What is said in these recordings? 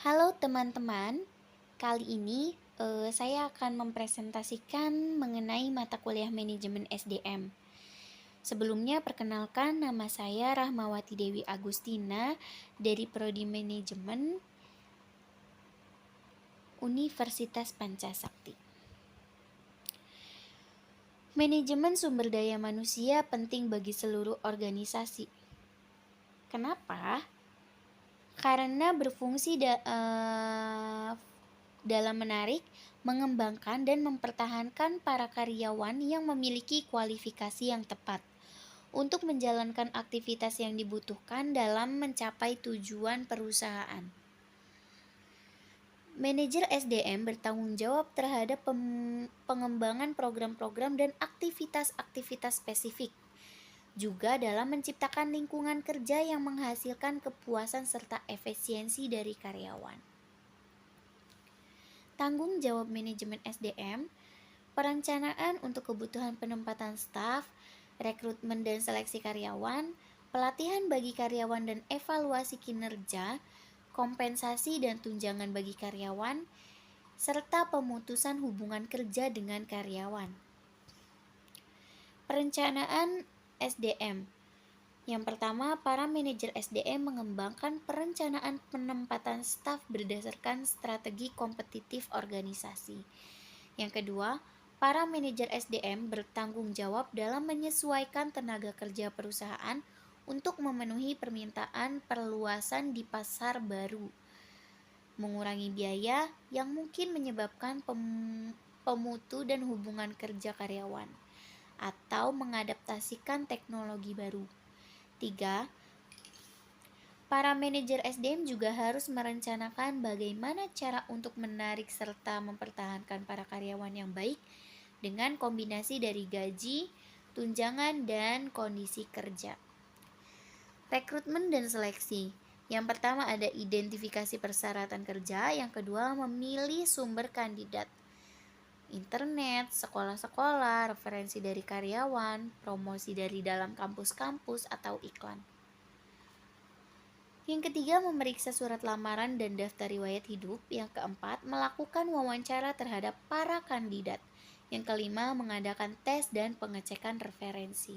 Halo teman-teman, kali ini saya akan mempresentasikan mengenai mata kuliah manajemen SDM. Sebelumnya perkenalkan, nama saya Rahmawati Dewi Agustina dari Prodi Manajemen Universitas Pancasakti. Manajemen sumber daya manusia penting bagi seluruh organisasi. Kenapa? Karena berfungsi dalam menarik, mengembangkan, dan mempertahankan para karyawan yang memiliki kualifikasi yang tepat untuk menjalankan aktivitas yang dibutuhkan dalam mencapai tujuan perusahaan. Manajer SDM bertanggung jawab terhadap pengembangan program-program dan aktivitas-aktivitas spesifik, juga dalam menciptakan lingkungan kerja yang menghasilkan kepuasan serta efisiensi dari karyawan. Tanggung jawab manajemen SDM, perencanaan untuk kebutuhan penempatan staf, rekrutmen dan seleksi karyawan, pelatihan bagi karyawan dan evaluasi kinerja, kompensasi dan tunjangan bagi karyawan, serta pemutusan hubungan kerja dengan karyawan. Perencanaan SDM. Yang pertama, para manajer SDM mengembangkan perencanaan penempatan staf berdasarkan strategi kompetitif organisasi. Yang kedua, para manajer SDM bertanggung jawab dalam menyesuaikan tenaga kerja perusahaan untuk memenuhi permintaan perluasan di pasar baru, mengurangi biaya yang mungkin menyebabkan pemutu dan hubungan kerja karyawan, atau mengadaptasikan teknologi baru. 3. Para manajer SDM juga harus merencanakan bagaimana cara untuk menarik serta mempertahankan para karyawan yang baik dengan kombinasi dari gaji, tunjangan, dan kondisi kerja. Rekrutmen dan seleksi. Yang pertama ada identifikasi persyaratan kerja, yang kedua memilih sumber kandidat. Internet, sekolah-sekolah, referensi dari karyawan, promosi dari dalam kampus-kampus atau iklan. Yang ketiga, memeriksa surat lamaran dan daftar riwayat hidup. Yang keempat, melakukan wawancara terhadap para kandidat. Yang kelima, mengadakan tes dan pengecekan referensi.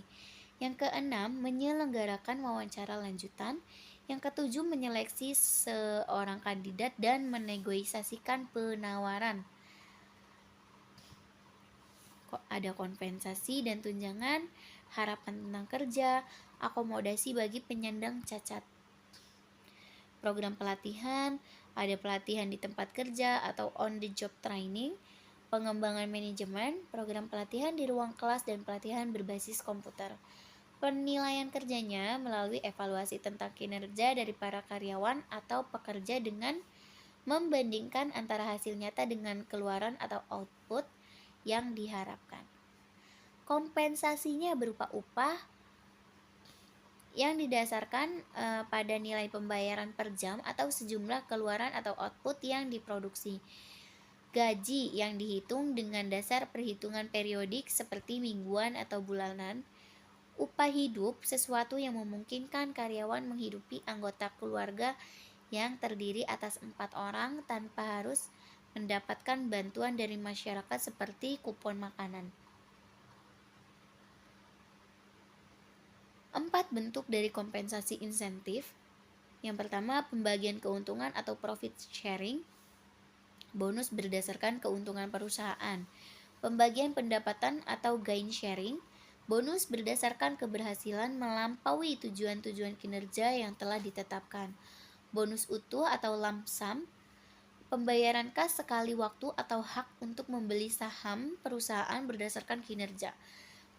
Yang keenam, menyelenggarakan wawancara lanjutan. Yang ketujuh, menyeleksi seorang kandidat dan menegosiasikan penawaran. Ada kompensasi dan tunjangan, harapan tentang kerja, akomodasi bagi penyandang cacat. Program pelatihan, ada pelatihan di tempat kerja atau on the job training, pengembangan manajemen, program pelatihan di ruang kelas dan pelatihan berbasis komputer. Penilaian kerjanya melalui evaluasi tentang kinerja dari para karyawan atau pekerja dengan membandingkan antara hasil nyata dengan keluaran atau output yang diharapkan. Kompensasinya berupa upah yang didasarkan pada nilai pembayaran per jam atau sejumlah keluaran atau output yang diproduksi. Gaji yang dihitung dengan dasar perhitungan periodik seperti mingguan atau bulanan. Upah hidup, sesuatu yang memungkinkan karyawan menghidupi anggota keluarga yang terdiri atas 4 orang tanpa harus mendapatkan bantuan dari masyarakat seperti kupon makanan. 4 bentuk dari kompensasi insentif. Yang pertama, pembagian keuntungan atau profit sharing. Bonus berdasarkan keuntungan perusahaan. Pembagian pendapatan atau gain sharing. Bonus berdasarkan keberhasilan melampaui tujuan-tujuan kinerja yang telah ditetapkan. Bonus utuh atau lump sum. Pembayaran kas sekali waktu atau hak untuk membeli saham perusahaan berdasarkan kinerja.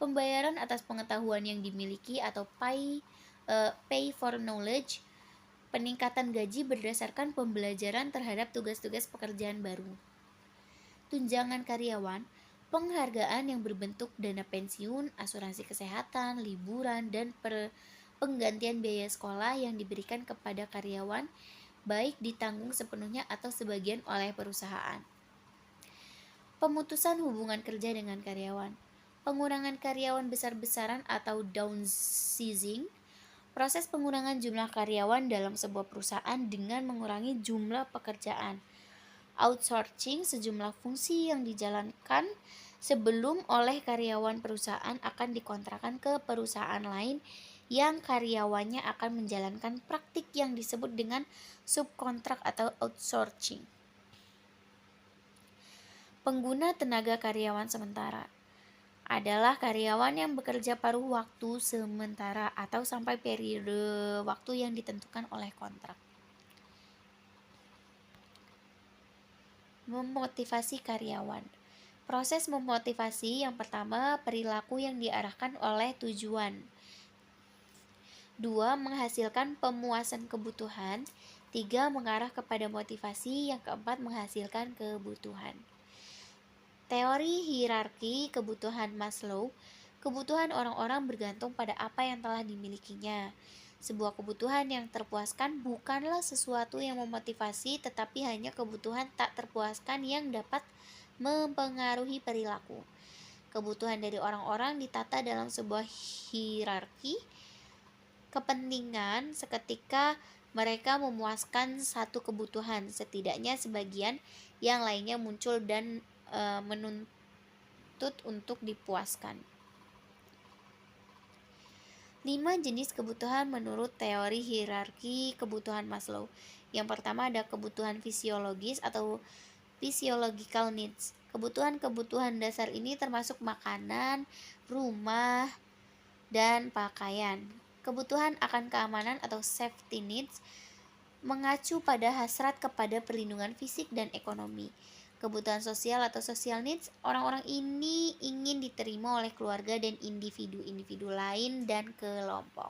Pembayaran atas pengetahuan yang dimiliki atau pay for knowledge. Peningkatan gaji berdasarkan pembelajaran terhadap tugas-tugas pekerjaan baru. Tunjangan karyawan, penghargaan yang berbentuk dana pensiun, asuransi kesehatan, liburan, dan penggantian biaya sekolah yang diberikan kepada karyawan, baik ditanggung sepenuhnya atau sebagian oleh perusahaan. Pemutusan hubungan kerja dengan karyawan, pengurangan karyawan besar-besaran atau downsizing, Proses pengurangan jumlah karyawan dalam sebuah perusahaan dengan mengurangi jumlah pekerjaan. Outsourcing sejumlah fungsi yang dijalankan sebelum oleh karyawan perusahaan akan dikontrakkan ke perusahaan lain yang karyawannya akan menjalankan praktik yang disebut dengan subkontrak atau outsourcing. Pengguna tenaga karyawan sementara adalah karyawan yang bekerja paruh waktu sementara atau sampai periode waktu yang ditentukan oleh kontrak. Memotivasi karyawan. Proses memotivasi yang pertama, perilaku yang diarahkan oleh tujuan. 2. Menghasilkan pemuasan kebutuhan. 3. Mengarah kepada motivasi. Yang keempat, menghasilkan kebutuhan. Teori hierarki kebutuhan Maslow. Kebutuhan orang-orang bergantung pada apa yang telah dimilikinya. Sebuah kebutuhan yang terpuaskan bukanlah sesuatu yang memotivasi, tetapi hanya kebutuhan tak terpuaskan yang dapat mempengaruhi perilaku. Kebutuhan dari orang-orang ditata dalam sebuah hierarki kepentingan. Seketika mereka memuaskan satu kebutuhan, setidaknya sebagian yang lainnya muncul dan menuntut untuk dipuaskan. 5 jenis kebutuhan menurut teori hierarki kebutuhan Maslow. Yang pertama ada kebutuhan fisiologis atau physiological needs. Kebutuhan-kebutuhan dasar ini termasuk makanan, rumah, dan pakaian. Kebutuhan akan keamanan atau safety needs mengacu pada hasrat kepada perlindungan fisik dan ekonomi. Kebutuhan sosial atau social needs, orang-orang ini ingin diterima oleh keluarga dan individu-individu lain dan kelompok.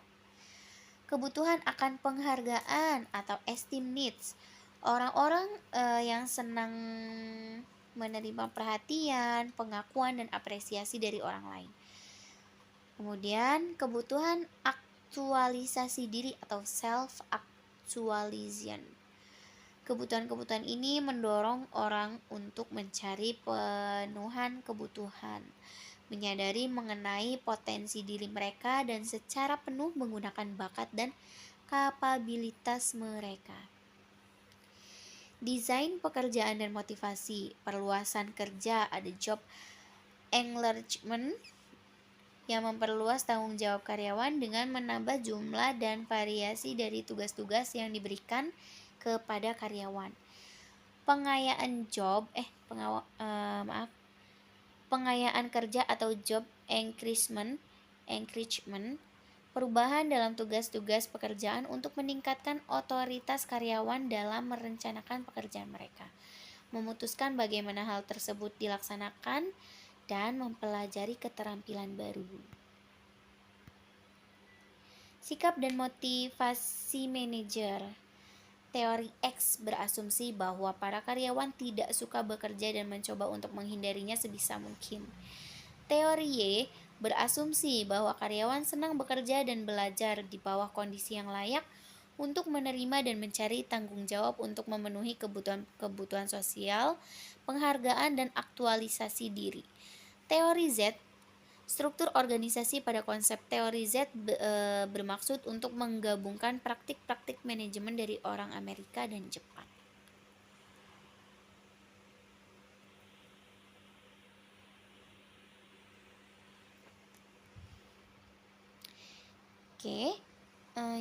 Kebutuhan akan penghargaan atau esteem needs, orang-orang yang senang menerima perhatian, pengakuan, dan apresiasi dari orang lain. Kemudian kebutuhan aktualisasi diri atau self-actualization. Kebutuhan-kebutuhan ini mendorong orang untuk mencari pemenuhan kebutuhan, menyadari mengenai potensi diri mereka dan secara penuh menggunakan bakat dan kapabilitas mereka. Desain pekerjaan dan motivasi, perluasan kerja, ada job enlargement yang memperluas tanggung jawab karyawan dengan menambah jumlah dan variasi dari tugas-tugas yang diberikan kepada karyawan. Pengayaan kerja atau job enrichment, perubahan dalam tugas-tugas pekerjaan untuk meningkatkan otoritas karyawan dalam merencanakan pekerjaan mereka, memutuskan bagaimana hal tersebut dilaksanakan, dan mempelajari keterampilan baru. Sikap dan motivasi manajer. Teori X berasumsi bahwa para karyawan tidak suka bekerja dan mencoba untuk menghindarinya sebisa mungkin. Teori Y berasumsi bahwa karyawan senang bekerja dan belajar di bawah kondisi yang layak untuk menerima dan mencari tanggung jawab untuk memenuhi kebutuhan sosial, penghargaan, dan aktualisasi diri. Teori Z, struktur organisasi pada konsep teori Z bermaksud untuk menggabungkan praktik-praktik manajemen dari orang Amerika dan Jepang. Oke,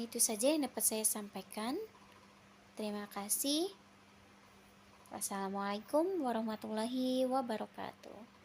itu saja yang dapat saya sampaikan. Terima kasih. Wassalamualaikum warahmatullahi wabarakatuh.